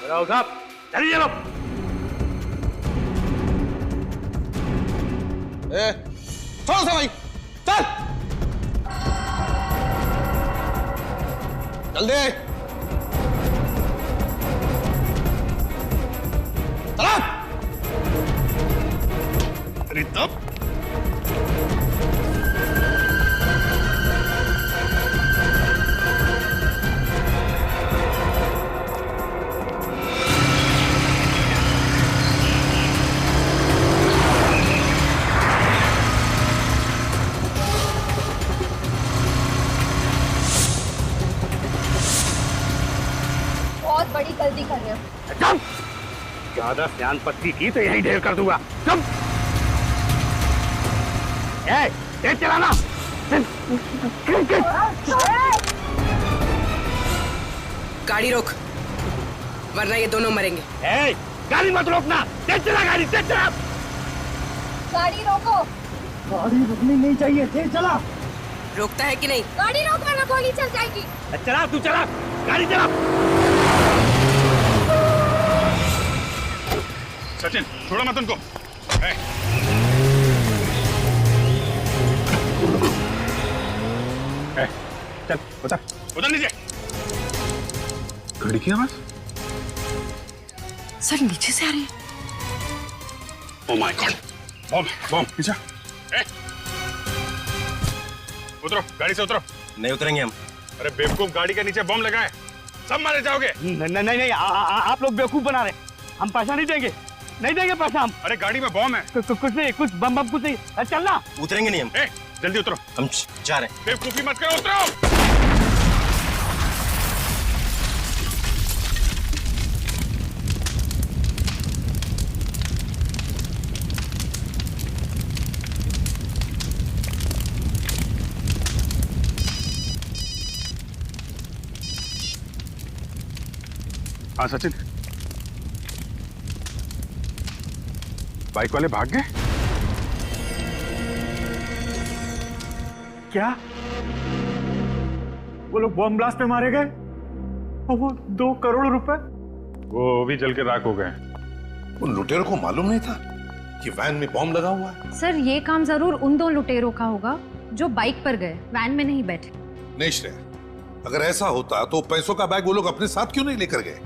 राव साहब चलिए चलो। चलो भाई चल जल्दी चला। अरे तब बड़ी गलती कर रहे हो। एकदम ज्यादा स्यान पत्ती की तो यही ढेर कर दूंगा। तुम तेज चलाना। गाड़ी रोक वरना ये दोनों मरेंगे। गाड़ी मत रोकना, तेज चला गाड़ी, तेज चला। गाड़ी रोको। गाड़ी रुकनी नहीं चाहिए, तेज चला। रोकता है कि नहीं? गाड़ी रोक वरना गोली चल जाएगी। चला तू चला, गाड़ी चला। सचिन छोड़ो मत उनको। चल बता, उधर नीचे। गाड़ी की आवाज सर नीचे से आ रही है। ओह माय गॉड, बम बम नीचे। उतरो, गाड़ी से उतरो। नहीं उतरेंगे हम। अरे बेवकूफ, गाड़ी के नीचे बम लगा है, सब मारे जाओगे। नहीं नहीं आप लोग बेवकूफ बना रहे, हम पैसा नहीं देंगे, नहीं देंगे पैसा हम। अरे गाड़ी में बम है। कुछ नहीं, कुछ बम बम कुछ नहीं, चलना। उतरेंगे नहीं हम। जल्दी उतरो। हम जा रहे हैं। बेवकूफी मत करो, उतरो। हाँ सचिन, बाइक वाले भाग गए क्या? वो लोग बम ब्लास्ट में मारे गए और वो 2 करोड़ रुपए? वो भी जल के राख हो गए। उन लुटेरों को मालूम नहीं था कि वैन में बॉम्ब लगा हुआ है। सर ये काम जरूर उन 2 लुटेरों का होगा जो बाइक पर गए, वैन में नहीं बैठे। नहीं श्रेया, अगर ऐसा होता तो पैसों का बैग वो लोग अपने साथ क्यों नहीं लेकर गए?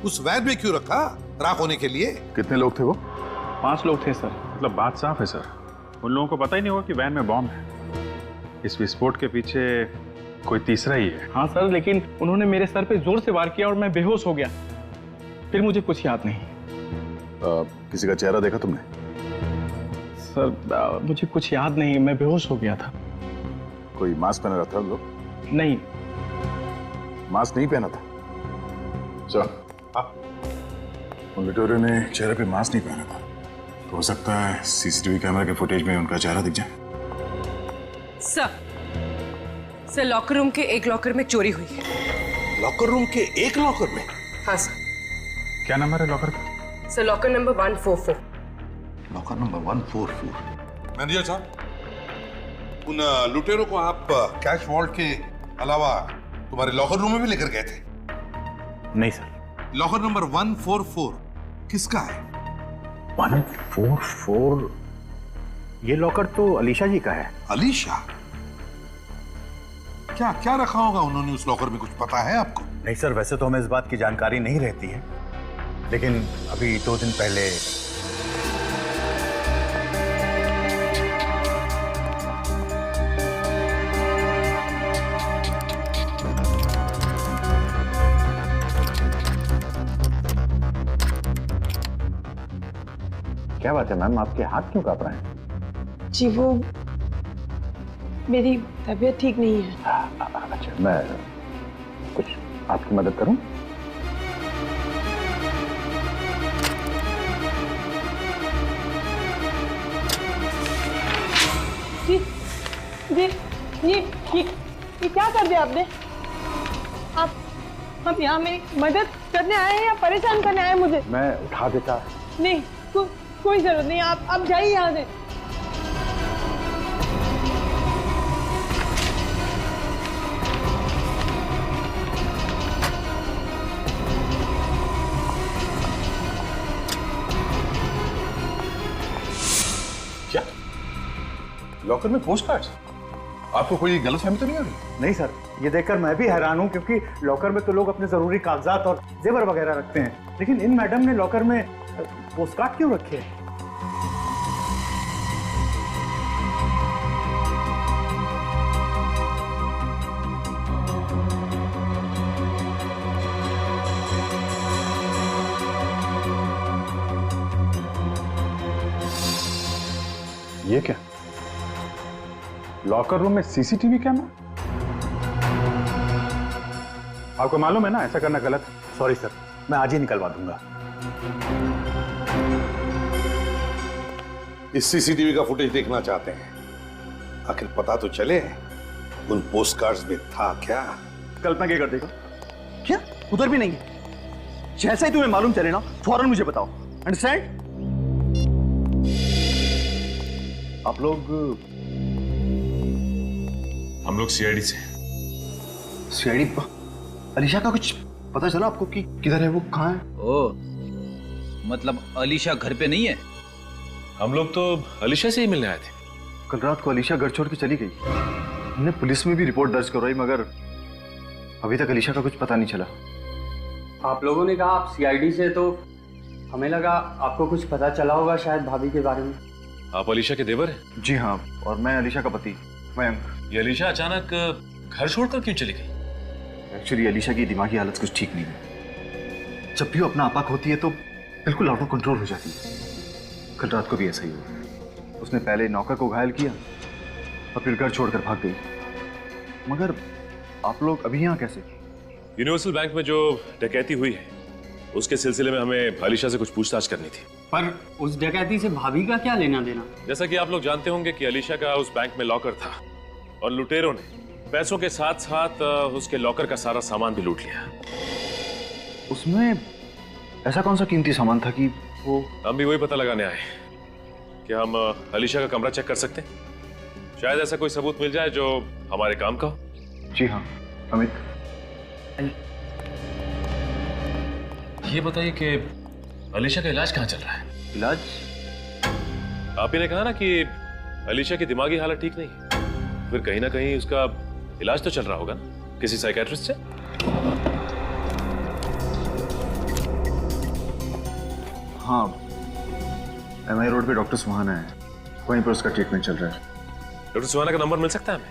उस वैन में क्यों रखा, राख होने के लिए? कितने लोग थे वो? 5 लोग थे सर। मतलब बात साफ है सर, उन लोगों को पता ही नहीं होगा कि वैन में बॉम्ब है। इस विस्फोट के पीछे कोई तीसरा ही है। हाँ सर, लेकिन उन्होंने मेरे सर पे जोर से वार किया और मैं बेहोश हो गया, फिर मुझे कुछ याद नहीं। किसी का चेहरा देखा तुमने? सर मुझे कुछ याद नहीं, मैं बेहोश हो गया था। कोई मास्क पहना था लोग? नहीं। मास्क नहीं पहना था? चल, उन लुटेरों ने चेहरे पे मास्क नहीं पहना था, तो हो सकता है सीसीटीवी कैमरा के फुटेज में उनका चेहरा दिख जाए। सर लॉकर रूम के एक लॉकर में चोरी हुई है। लॉकर रूम के एक लॉकर में? हाँ सर। क्या नंबर है लॉकर का? Sir locker number 144। Locker number 144। Manager साहब, उन लुटेरों को आप कैश वॉल्ट के अलावा तुम्हारे लॉकर रूम में भी लेकर गए थे? नहीं सर। लॉकर नंबर 144 किसका है? 144? ये लॉकर तो अलीशा जी का है। अलीशा? क्या क्या रखा होगा उन्होंने उस लॉकर में, कुछ पता है आपको? नहीं सर, वैसे तो हमें इस बात की जानकारी नहीं रहती है, लेकिन अभी 2 दिन पहले क्या बात है मैम, आपके हाथ क्यों कांप रहे हैं? जी वो मेरी तबीयत ठीक नहीं है। अच्छा, मैं कुछ आपकी मदद करूं? जी जी ये क्या कर दिया आपने? आप यहाँ मेरी मदद करने आए हैं या परेशान करने आए हैं मुझे? मैं उठा देता। नहीं, कोई जरूरत नहीं, आप जाइए यहाँ से। लॉकर में पोस्ट कार्ड्स? आपको कोई गलतफहमी तो नहीं हो रही? नहीं सर, ये देखकर मैं भी हैरान हूँ, क्योंकि लॉकर में तो लोग अपने जरूरी कागजात और जेवर वगैरह रखते हैं, लेकिन इन मैडम ने लॉकर में पोस्ट कार्ड क्यों रखे हैं? ये क्या? लॉकर रूम में सीसीटीवी कैमरा? आपको मालूम है ना ऐसा करना गलत है। सॉरी सर, मैं आज ही निकलवा दूंगा। इस सीसीटीवी का फुटेज देखना चाहते हैं, आखिर पता तो चले उन पोस्ट कार्ड्स में था क्या। कल्पना क्या कर देगा? क्या उधर भी नहीं है? जैसा ही तुम्हें मालूम चले ना फौरन मुझे बताओ, अंडरस्टैंड? आप लोग? हम लोग सीआईडी से। सीआईडी? अलीशा का कुछ पता चला आपको कि किधर है वो, कहाँ है? ओह, मतलब अलीशा घर पे नहीं है? हम लोग तो अलीशा से ही मिलने आए थे। कल रात को अलीशा घर छोड़ के चली गई। हमने पुलिस में भी रिपोर्ट दर्ज करवाई, मगर अभी तक अलीशा का कुछ पता नहीं चला। आप लोगों ने कहा आप सीआईडी से, तो हमें लगा आपको कुछ पता चला होगा शायद भाभी के बारे में। आप अलीशा के देवर हैं? जी हाँ, और मैं अलीशा का पति मयंक। ये अलीशा अचानक घर छोड़कर क्यों चली गई? एक्चुअली अलीशा की दिमागी हालत कुछ ठीक नहीं है। जब भी वो अपना आपा होती है तो बिल्कुल आउट ऑफ कंट्रोल हो जाती है। कल रात को भी ऐसा ही हुआ। उसने पहले नौकर को घायल किया और फिर घर छोड़कर भाग गई। मगर आप लोग अभी यहाँ कैसे? यूनिवर्सल बैंक में जो डकैती हुई है उसके सिलसिले में हमें अलीशा से कुछ पूछताछ करनी थी। पर उस डकैती से भाभी का क्या लेना देना? जैसा कि आप लोग जानते होंगे कि अलीशा का उस बैंक में लॉकर था और लुटेरों ने पैसों के साथ साथ उसके लॉकर का सारा सामान भी लूट लिया। उसमें ऐसा कौन सा कीमती सामान था कि वो? हम भी वही पता लगाने आए कि हम अलीशा का कमरा चेक कर सकते हैं। शायद ऐसा कोई सबूत मिल जाए जो हमारे काम का हो। जी हाँ अमित। ये बताइए कि अलीशा का इलाज कहाँ चल रहा है? इलाज? आप ही ने कहा ना कि अलीशा की दिमागी हालत ठीक नहीं है, फिर कहीं ना कहीं उसका इलाज तो चल रहा होगा ना किसी साइकियाट्रिस्ट से? हाँ, एमआई रोड पे डॉक्टर सुहाना है, वहीं पर उसका ट्रीटमेंट चल रहा है। डॉक्टर सुहाना का नंबर मिल सकता है हमें?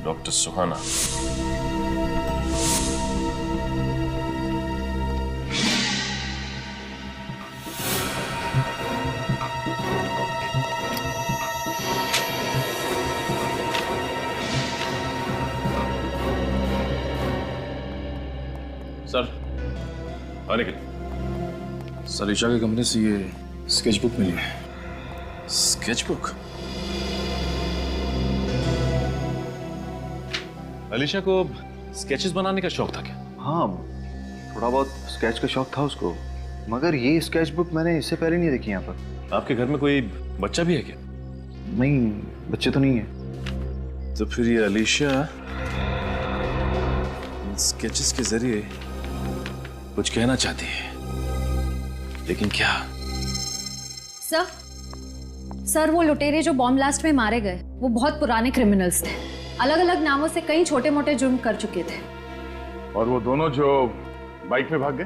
डॉक्टर सुहाना। सर आने के लिए। सर अलीशा के कमरे से ये स्केचबुक मिली है। स्केचबुक? अलीशा को स्केचेस बनाने का शौक था क्या? हाँ, थोड़ा बहुत स्केच का शौक था उसको, मगर ये स्केचबुक मैंने इससे पहले नहीं देखी यहाँ पर। आपके घर में कोई बच्चा भी है क्या? नहीं, बच्चे तो नहीं है। तो फिर ये अलीशा स्केचेस के जरिए कुछ कहना चाहती है, लेकिन क्या? सर वो लुटेरे जो बॉम्ब ब्लास्ट में मारे गए वो बहुत पुराने क्रिमिनल्स थे। अलग अलग नामों से कई छोटे मोटे जुर्म कर चुके थे। और वो दोनों जो बाइक में भाग गए?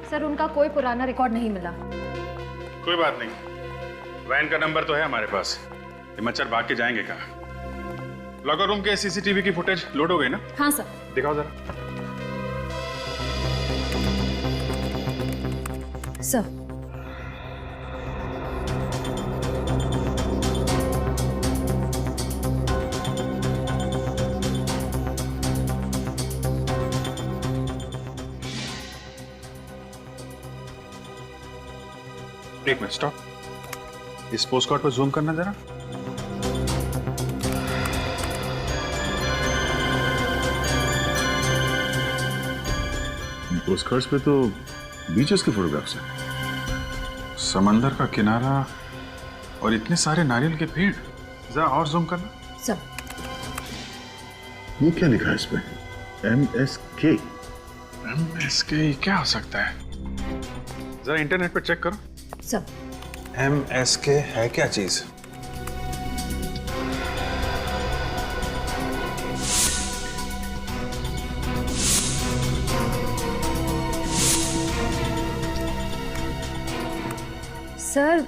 सर उनका कोई पुराना रिकॉर्ड नहीं मिला। कोई बात नहीं, वैन का नंबर तो है हमारे पास। ये मच्छर भाग के जाएंगे कहाँ? लॉकर रूम के सीसीटीवी की फुटेज लोड हो गई ना? हाँ सर। दिखाओ जरा। सर एक मिनट स्टॉप। इस पोस्ट कार्ड पर जूम करना जरा। पोस्ट कार्ड्स पे तो बीचेस के फोटोग्राफ्स हैं, समंदर का किनारा और इतने सारे नारियल के पेड़। जरा और जूम करना। सर ये क्या लिखा है इस पे? MSK। MSK क्या हो सकता है? जरा इंटरनेट पे चेक करो। सब MSK है क्या चीज? सर